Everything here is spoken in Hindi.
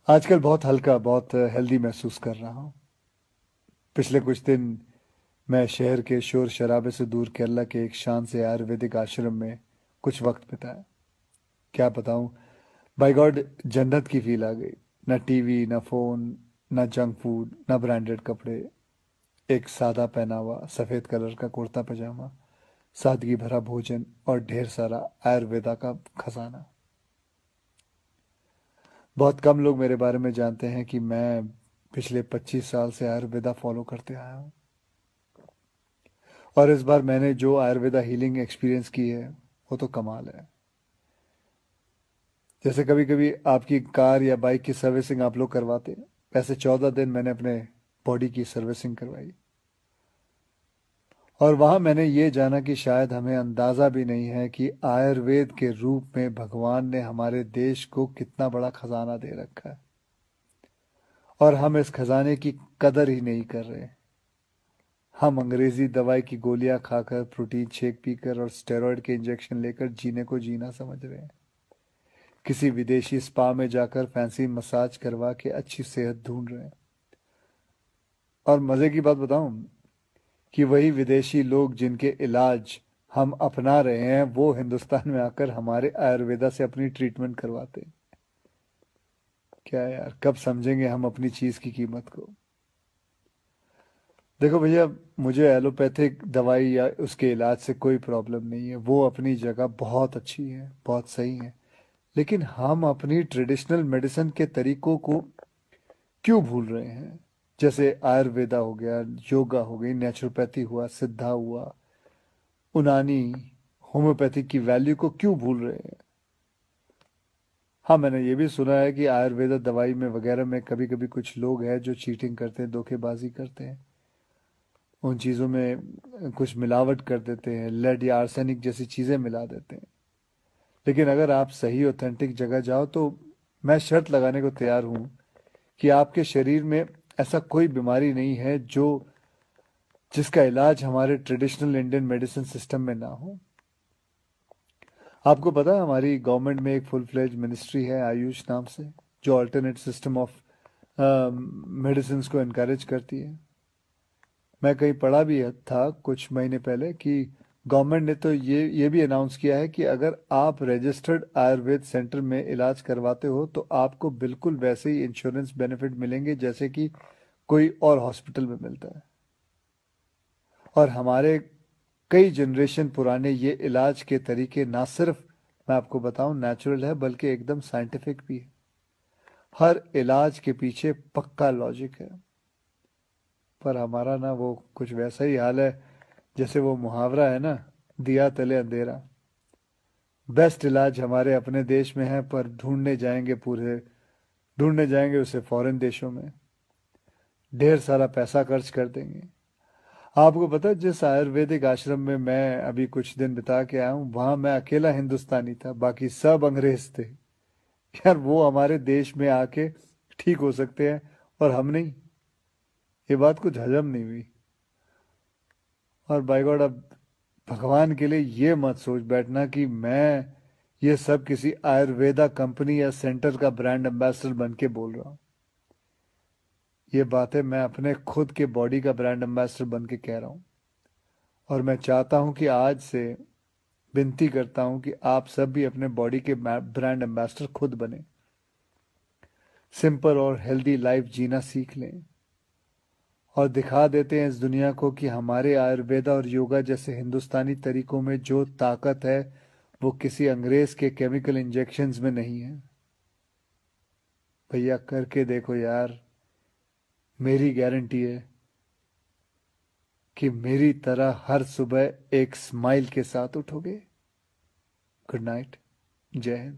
आजकल बहुत हल्का, बहुत हेल्दी महसूस कर रहा हूँ। पिछले कुछ दिन मैं शहर के शोर शराबे से दूर केरला के एक शांत से आयुर्वेदिक आश्रम में कुछ वक्त बिताया। क्या बताऊँ, बाय गॉड, जन्नत की फील आ गई। ना टीवी, ना फोन, ना जंक फूड, ना ब्रांडेड कपड़े। एक सादा पहनावा, सफेद कलर का कुर्ता पजामा, सादगी भरा भोजन और ढेर सारा आयुर्वेदा का खजाना। बहुत कम लोग मेरे बारे में जानते हैं कि मैं पिछले 25 साल से आयुर्वेदा फॉलो करते आया हूँ। और इस बार मैंने जो आयुर्वेदा हीलिंग एक्सपीरियंस की है वो तो कमाल है। जैसे कभी कभी आपकी कार या बाइक की सर्विसिंग आप लोग करवाते हैं, ऐसे 14 दिन मैंने अपने बॉडी की सर्विसिंग करवाई। और वहां मैंने ये जाना कि शायद हमें अंदाजा भी नहीं है कि आयुर्वेद के रूप में भगवान ने हमारे देश को कितना बड़ा खजाना दे रखा है, और हम इस खजाने की कदर ही नहीं कर रहे। हम अंग्रेजी दवाई की गोलियां खाकर, प्रोटीन शेक पीकर और स्टेरॉयड के इंजेक्शन लेकर जीने को जीना समझ रहे हैं। किसी विदेशी स्पा में जाकर फैंसी मसाज करवा के अच्छी सेहत ढूंढ रहे हैं। और मजे की बात बताऊं, कि वही विदेशी लोग जिनके इलाज हम अपना रहे हैं वो हिंदुस्तान में आकर हमारे आयुर्वेदा से अपनी ट्रीटमेंट करवाते हैं। क्या यार, कब समझेंगे हम अपनी चीज की कीमत को। देखो भैया, मुझे एलोपैथिक दवाई या उसके इलाज से कोई प्रॉब्लम नहीं है, वो अपनी जगह बहुत अच्छी है, बहुत सही है। लेकिन हम अपनी ट्रेडिशनल मेडिसिन के तरीकों को क्यों भूल रहे हैं? जैसे आयुर्वेदा हो गया, योगा हो गई, नेचुरोपैथी हुआ, सिद्धा हुआ, उनानी, होम्योपैथिक की वैल्यू को क्यों भूल रहे हैं? हाँ, मैंने ये भी सुना है कि आयुर्वेदा दवाई में वगैरह में कभी कभी कुछ लोग हैं जो चीटिंग करते हैं, धोखेबाजी करते हैं। उन चीज़ों में कुछ मिलावट कर देते हैं, लेड या आर्सेनिक जैसी चीज़ें मिला देते हैं। लेकिन अगर आप सही ऑथेंटिक जगह जाओ तो मैं शर्त लगाने को तैयार हूँ कि आपके शरीर में ऐसा कोई बीमारी नहीं है जो जिसका इलाज हमारे ट्रेडिशनल इंडियन मेडिसिन सिस्टम में ना हो। आपको पता है हमारी गवर्नमेंट में एक फुल फ्लेज मिनिस्ट्री है आयुष नाम से, जो अल्टरनेट सिस्टम ऑफ मेडिसिन को इनकरेज करती है। मैं कहीं पढ़ा भी था कुछ महीने पहले कि गवर्नमेंट ने तो ये भी अनाउंस किया है कि अगर आप रजिस्टर्ड आयुर्वेद सेंटर में इलाज करवाते हो तो आपको बिल्कुल वैसे ही इंश्योरेंस बेनिफिट मिलेंगे जैसे कि कोई और हॉस्पिटल में मिलता है। और हमारे कई जनरेशन पुराने ये इलाज के तरीके ना सिर्फ, मैं आपको बताऊं, नेचुरल है बल्कि एकदम साइंटिफिक भी है। हर इलाज के पीछे पक्का लॉजिक है। पर हमारा ना वो कुछ वैसा ही हाल है जैसे वो मुहावरा है ना, दिया तले अंधेरा। बेस्ट इलाज हमारे अपने देश में है पर ढूंढने जाएंगे उसे फॉरेन देशों में। ढेर सारा पैसा खर्च कर देंगे। आपको पता है, जिस आयुर्वेदिक आश्रम में मैं अभी कुछ दिन बिता के आया हूँ वहां मैं अकेला हिंदुस्तानी था, बाकी सब अंग्रेज थे। यार, वो हमारे देश में आके ठीक हो सकते हैं और हम नहीं। ये बात कुछ हजम नहीं हुई। और बाय गॉड, अब भगवान के लिए ये मत सोच बैठना कि मैं ये सब किसी आयुर्वेदा कंपनी या सेंटर का ब्रांड एम्बेसडर बन के बोल रहा हूँ। ये बातें मैं अपने खुद के बॉडी का ब्रांड एम्बेसडर बन के कह रहा हूँ। और मैं चाहता हूँ कि आज से विनती करता हूँ कि आप सब भी अपने बॉडी के ब्रांड एम्बेसडर खुद बने। सिंपल और हेल्दी लाइफ जीना सीख लें और दिखा देते हैं इस दुनिया को कि हमारे आयुर्वेदा और योगा जैसे हिंदुस्तानी तरीकों में जो ताकत है वो किसी अंग्रेज के केमिकल इंजेक्शंस में नहीं है। भैया, करके देखो यार। मेरी गारंटी है कि मेरी तरह हर सुबह एक स्माइल के साथ उठोगे। Good night. जय हिंद।